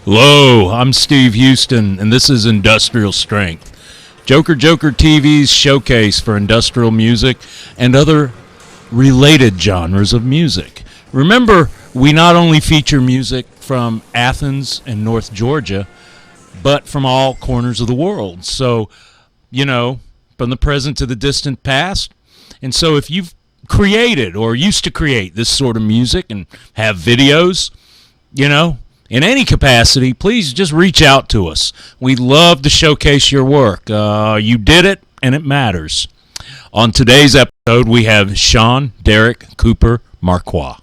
Hello, I'm Steve Houston, and this is Industrial Strength, Joker TV's showcase for industrial music and other related genres of music. Remember, we not only feature music from Athens and North Georgia, but from all corners of the world. So, from the present to the distant past. And so if you've created or used to create this sort of music and have videos, in any capacity, please just reach out to us. We'd love to showcase your work. You did it, and it matters. On today's episode, we have Sean Derrick Cooper Marquardt.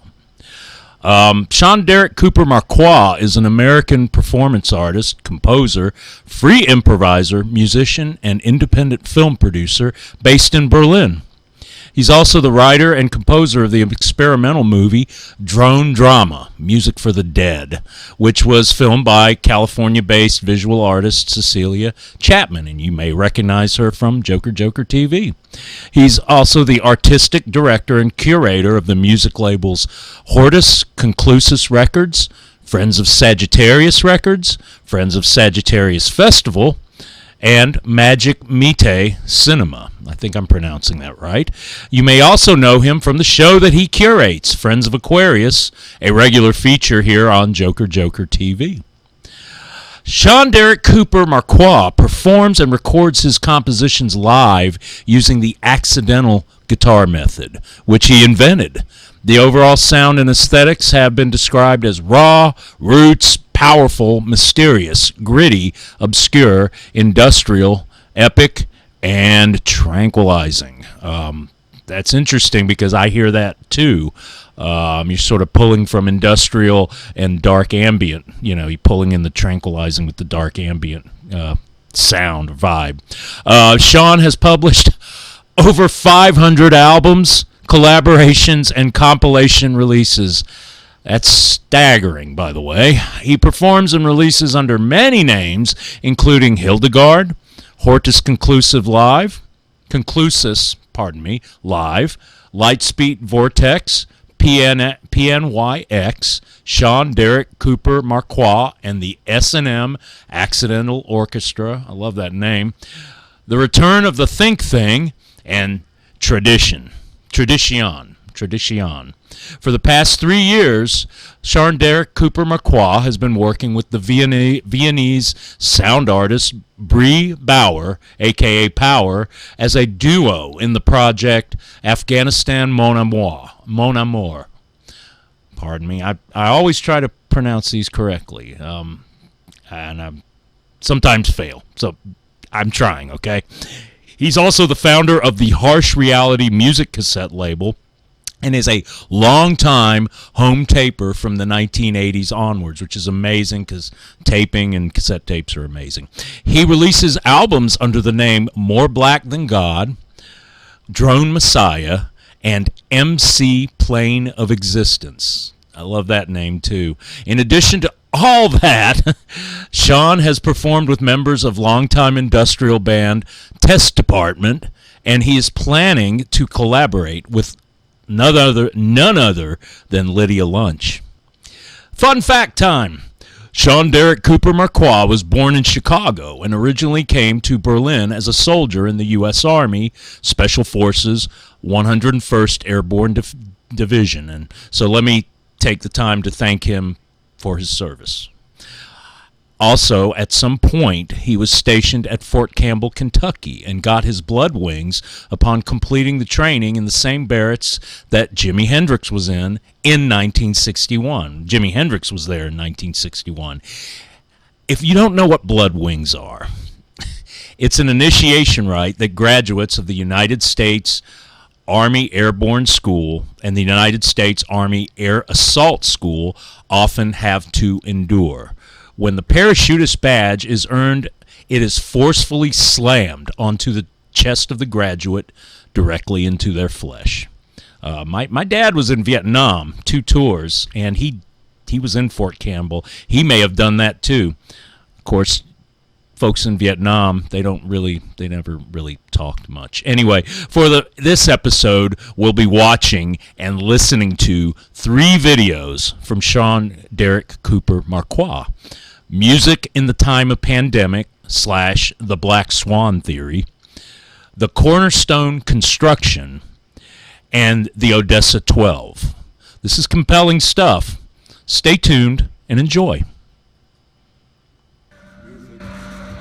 Sean Derrick Cooper Marquardt is an American performance artist, composer, free improviser, musician, and independent film producer based in Berlin. He's also the writer and composer of the experimental movie Drone Drama, Music for the Dead, which was filmed by California-based visual artist Cecilia Chapman, and you may recognize her from JOKERJOKERtv. He's also the artistic director and curator of the music labels Hortus Conclusus Records, Friends of Sagittarius Records, Friends of Sagittarius Festival, and Magic Mite Cinema. I think I'm pronouncing that right. You may also know him from the show that he curates, Friends of Aquarius, a regular feature here on JOKERJOKERtv. Sean Derrick Cooper Marquardt performs and records his compositions live using the accidental guitar method, which he invented. The overall sound and aesthetics have been described as raw, roots, powerful, mysterious, gritty, obscure, industrial, epic, and tranquilizing. That's interesting because I hear that too. You're sort of pulling from industrial and dark ambient. You're pulling in the tranquilizing with the dark ambient sound or vibe. Sean has published over 500 albums, collaborations, and compilation releases. That's staggering, by the way. He performs and releases under many names, including Hildegard, Hortus Conclusus Live, Lightspeed Vortex, PNYX, Sean Derrick Cooper Marquardt, and the S&M Accidental Orchestra. I love that name. The Return of the Think Thing, and Tradition. For the past 3 years, Sean Derrick Cooper Marquardt has been working with the Viennese sound artist Bree Bauer, a.k.a. Power, as a duo in the project Afghanistan Mon Amour. Pardon me. I always try to pronounce these correctly, and I sometimes fail, so I'm trying, okay? He's also the founder of the Harsh Reality music cassette label, and is a long-time home taper from the 1980s onwards, which is amazing because taping and cassette tapes are amazing. He releases albums under the name More Black Than God, Drone Messiah, and MC Plane of Existence. I love that name, too. In addition to all that, Sean has performed with members of longtime industrial band Test Department, and he is planning to collaborate with none other than Lydia Lunch. Fun fact time. Sean Derrick Cooper Marquardt was born in Chicago and originally came to Berlin as a soldier in the U.S. Army Special Forces 101st Airborne Division. And so let me take the time to thank him for his service. Also, at some point, he was stationed at Fort Campbell, Kentucky, and got his blood wings upon completing the training in the same barracks that Jimi Hendrix was in 1961. Jimi Hendrix was there in 1961. If you don't know what blood wings are, it's an initiation rite that graduates of the United States Army Airborne School and the United States Army Air Assault School often have to endure. When the parachutist badge is earned, it is forcefully slammed onto the chest of the graduate directly into their flesh. My dad was in Vietnam 2 tours, and he was in Fort Campbell. He may have done that too. Of course, folks in Vietnam, they never really talked much. Anyway, for this episode, we'll be watching and listening to 3 videos from Sean Derrick Cooper Marquardt. Music in the Time of Pandemic / The Black Swan Theory, The Cornerstone Construction, and The Odessa 12. This is compelling stuff. Stay tuned and enjoy.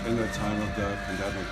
In the time of the pandemic.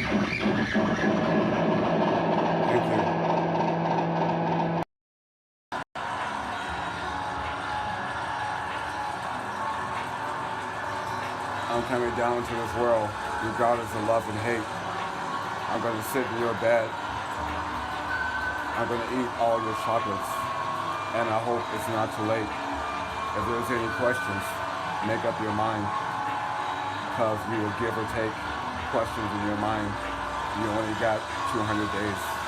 Thank you. I'm coming down to this world, regardless of love and hate. I'm going to sit in your bed. I'm going to eat all your chocolates. And I hope it's not too late. If there's any questions, make up your mind. Because you will give or take questions in your mind. You only got 200 days.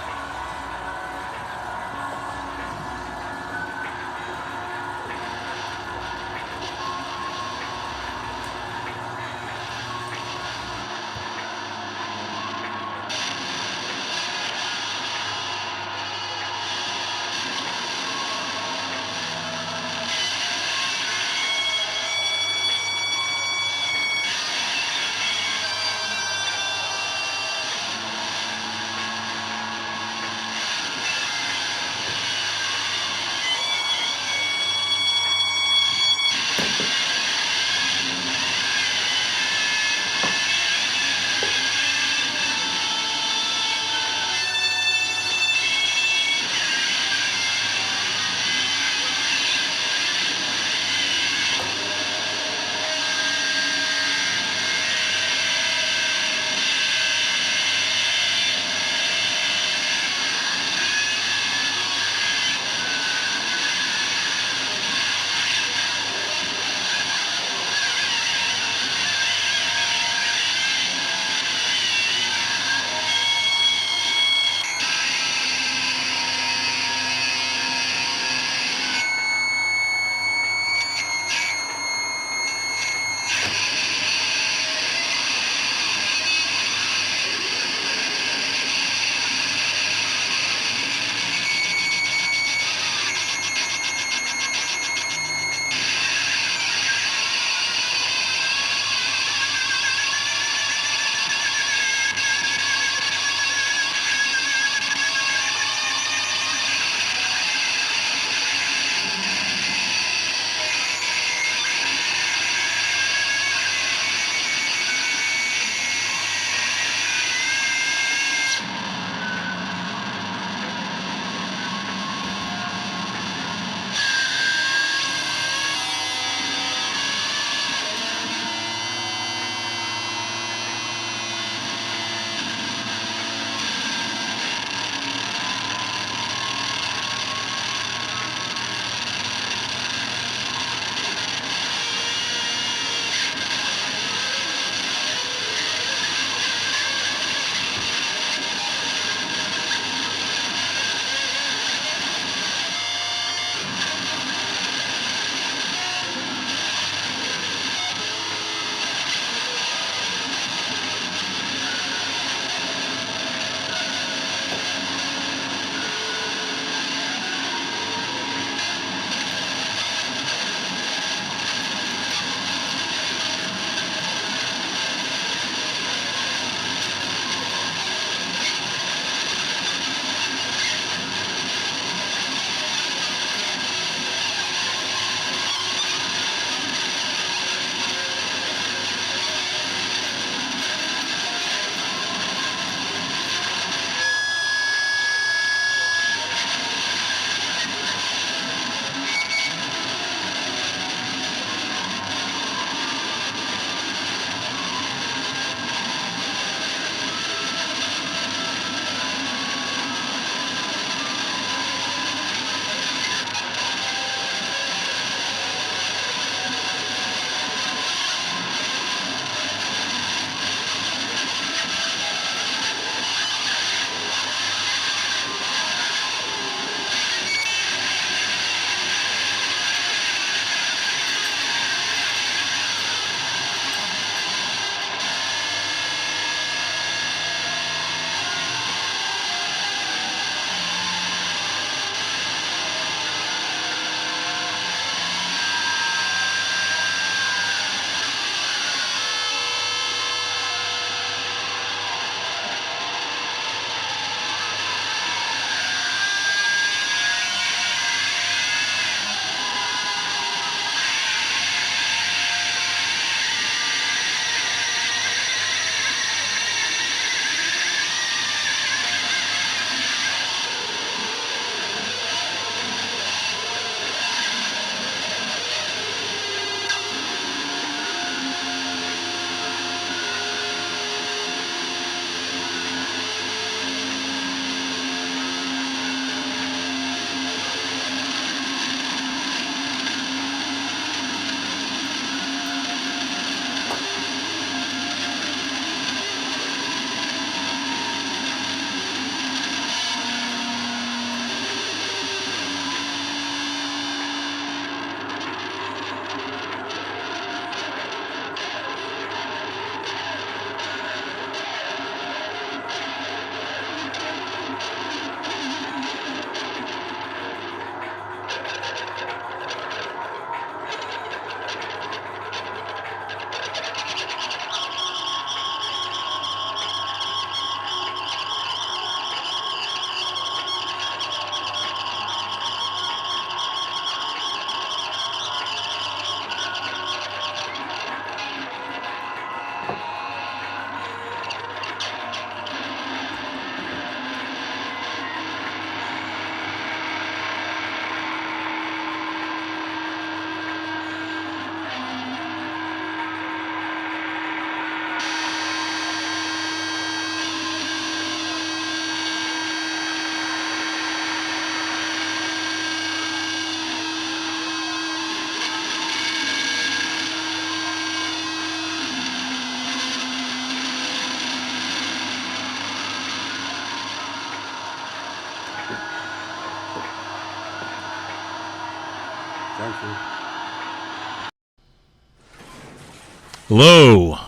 Hello.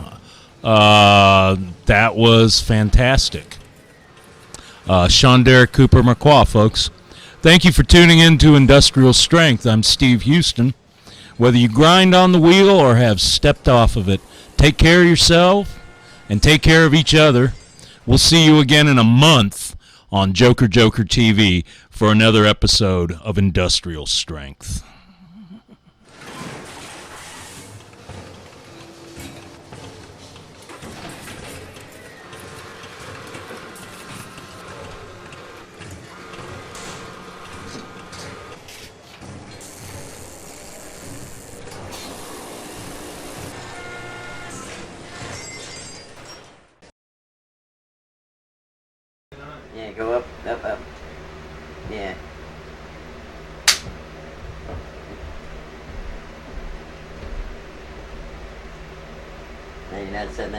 That was fantastic. Sean Derrick Cooper Marquardt, folks. Thank you for tuning in to Industrial Strength. I'm Steve Houston. Whether you grind on the wheel or have stepped off of it, take care of yourself and take care of each other. We'll see you again in a month on Joker Joker TV for another episode of Industrial Strength. Yeah, go up, up, up. Yeah. Now you're not setting that.